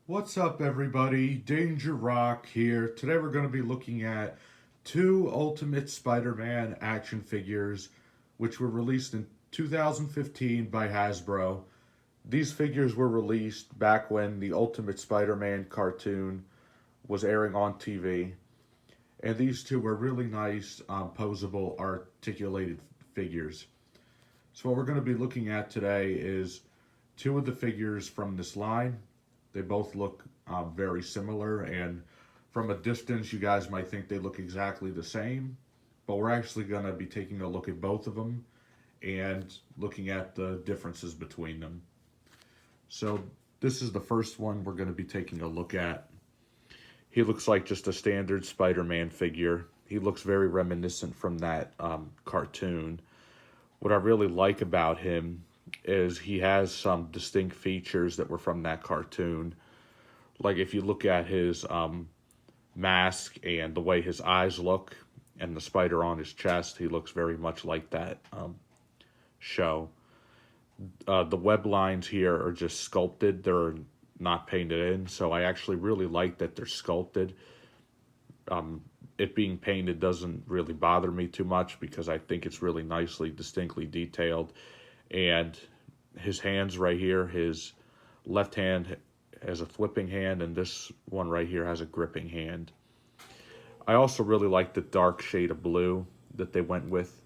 What's up, everybody? Danger Rock here. Today we're going to be looking at two Ultimate Spider-Man action figures, which were released in 2015 by Hasbro. These figures were released back when the Ultimate Spider-Man cartoon was airing on TV, and these two were really nice, posable, articulated figures. So what we're going to be looking at today is two of the figures from this line. They both look very similar, and from a distance, you guys might think they look exactly the same, but we're actually going to be taking a look at both of them and looking at the differences between them. So this is the first one we're going to be taking a look at. He looks like just a standard Spider-Man figure. He looks very reminiscent from that cartoon. What I really like about him is he has some distinct features that were from that cartoon. Like if you look at his mask and the way his eyes look and the spider on his chest, he looks very much like that show. The web lines here are just sculpted. They're not painted in, so I actually really like that they're sculpted. It being painted doesn't really bother me too much because I think it's really nicely, distinctly detailed. And his hands right here, his left hand has a flipping hand, and this one right here has a gripping hand. I also really like the dark shade of blue that they went with.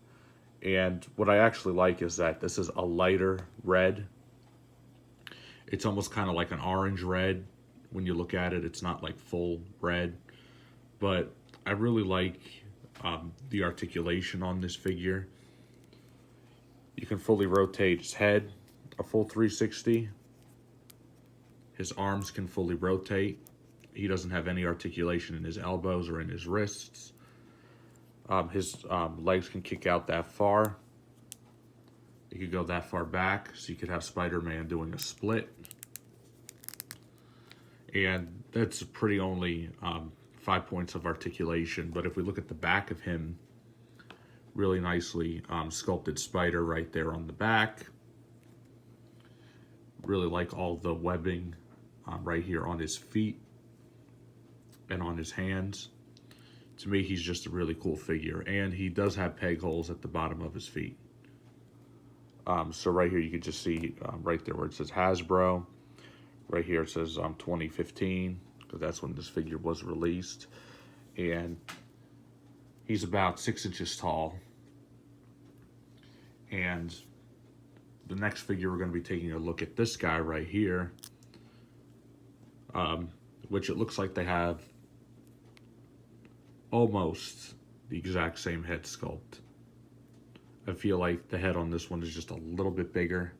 And what I actually like is that this is a lighter red. It's almost kind of like an orange red. When you look at it, it's not like full red. But I really like the articulation on this figure. You can fully rotate his head, a full 360. His arms can fully rotate. He doesn't have any articulation in his elbows or in his wrists. His legs can kick out that far. He could go that far back, so you could have Spider-Man doing a split. And that's pretty only 5 points of articulation. But if we look at the back of him, really nicely sculpted spider right there on the back. Really like all the webbing right here on his feet and on his hands. To me, he's just a really cool figure. And he does have peg holes at the bottom of his feet. So right here you can just see right there where it says Hasbro. Right here it says 2015, because that's when this figure was released. And he's about 6 inches tall. And the next figure we're going to be taking a look at this guy right here, which it looks like they have almost the exact same head sculpt. I feel like the head on this one is just a little bit bigger.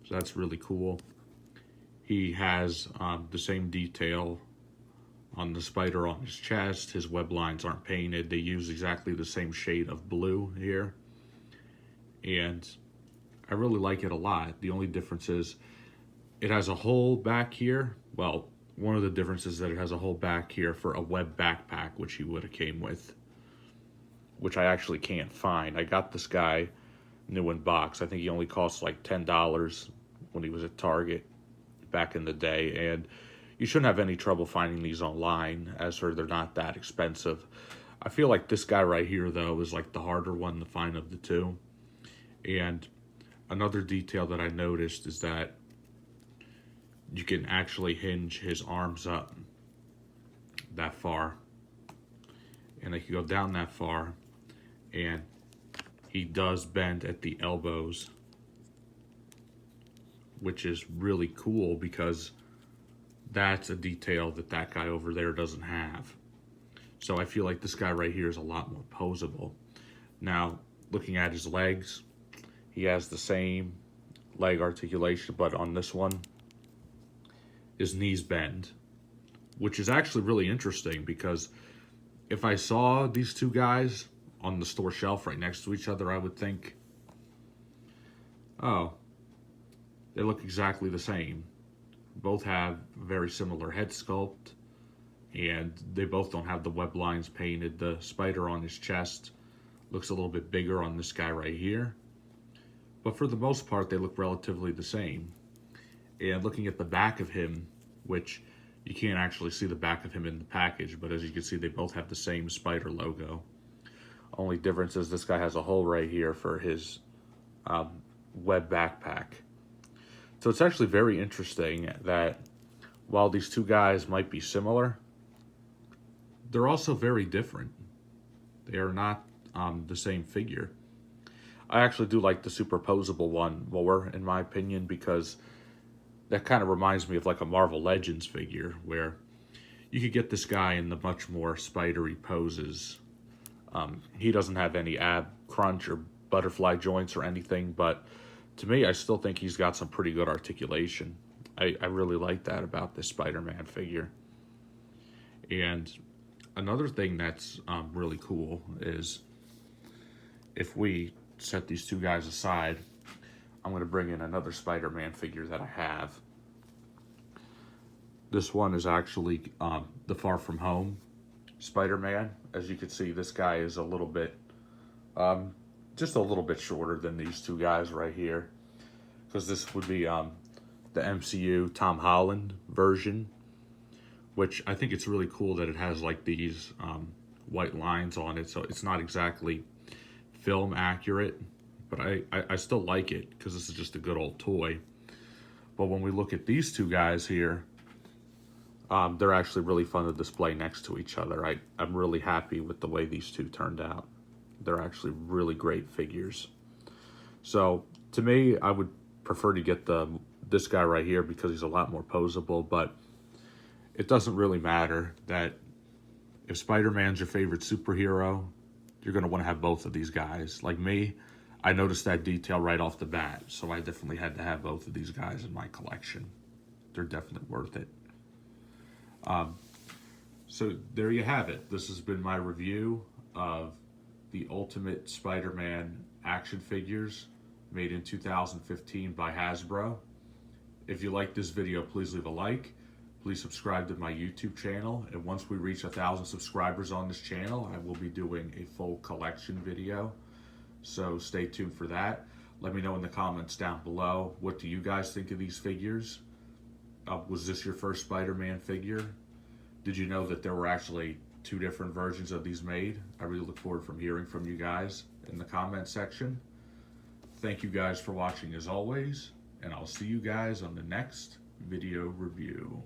So that's really cool. He has the same detail on the spider on his chest. His web lines aren't painted. They use exactly the same shade of blue here. And I really like it a lot. The only difference is it has a hole back here. Well, one of the differences is that it has a hole back here for a web backpack, which he would have came with, which I actually can't find. I got this guy new in box. I think he only cost like $10 when he was at Target back in the day, and you shouldn't have any trouble finding these online, as for they're not that expensive. I feel like this guy right here, though, is like the harder one to find of the two. And another detail that I noticed is that you can actually hinge his arms up that far, and they can go down that far, and he does bend at the elbows, which is really cool because that's a detail that that guy over there doesn't have. So I feel like this guy right here is a lot more posable. Now, looking at his legs, he has the same leg articulation, but on this one, his knees bend, which is actually really interesting because if I saw these two guys on the store shelf right next to each other, I would think, oh, they look exactly the same. Both have very similar head sculpt, and they both don't have the web lines painted. The spider on his chest looks a little bit bigger on this guy right here, but for the most part, they look relatively the same. And looking at the back of him, which you can't actually see the back of him in the package, but as you can see, they both have the same spider logo. Only difference is this guy has a hole right here for his web backpack. So it's actually very interesting that while these two guys might be similar, they're also very different. They are not the same figure. I actually do like the superposable one more, in my opinion, because that kind of reminds me of like a Marvel Legends figure where you could get this guy in the much more spidery poses. He doesn't have any ab crunch or butterfly joints or anything, but to me, I still think he's got some pretty good articulation. I really like that about this Spider-Man figure. And another thing that's really cool is if we set these two guys aside, I'm going to bring in another Spider-Man figure that I have. This one is actually the Far From Home Spider-Man. As you can see, this guy is a little bit, just a little bit shorter than these two guys right here. Because this would be the MCU Tom Holland version, which I think it's really cool that it has like these white lines on it. So it's not exactly film accurate, but I still like it because this is just a good old toy. But when we look at these two guys here, they're actually really fun to display next to each other. I'm really happy with the way these two turned out. They're actually really great figures. So to me, I would prefer to get this guy right here because he's a lot more posable, but it doesn't really matter that if Spider-Man's your favorite superhero, you're going to want to have both of these guys. Like me, I noticed that detail right off the bat, so I definitely had to have both of these guys in my collection. They're definitely worth it. So there you have it. This has been my review of the Ultimate Spider-Man action figures made in 2015 by Hasbro. If you like this video, please leave a like. Please subscribe to my YouTube channel. And once we reach 1,000 subscribers on this channel, I will be doing a full collection video. So stay tuned for that. Let me know in the comments down below, what do you guys think of these figures? Was this your first Spider-Man figure? Did you know that there were actually 2 different versions of these made? I really look forward from hearing from you guys in the comment section. Thank you guys for watching as always, and I'll see you guys on the next video review.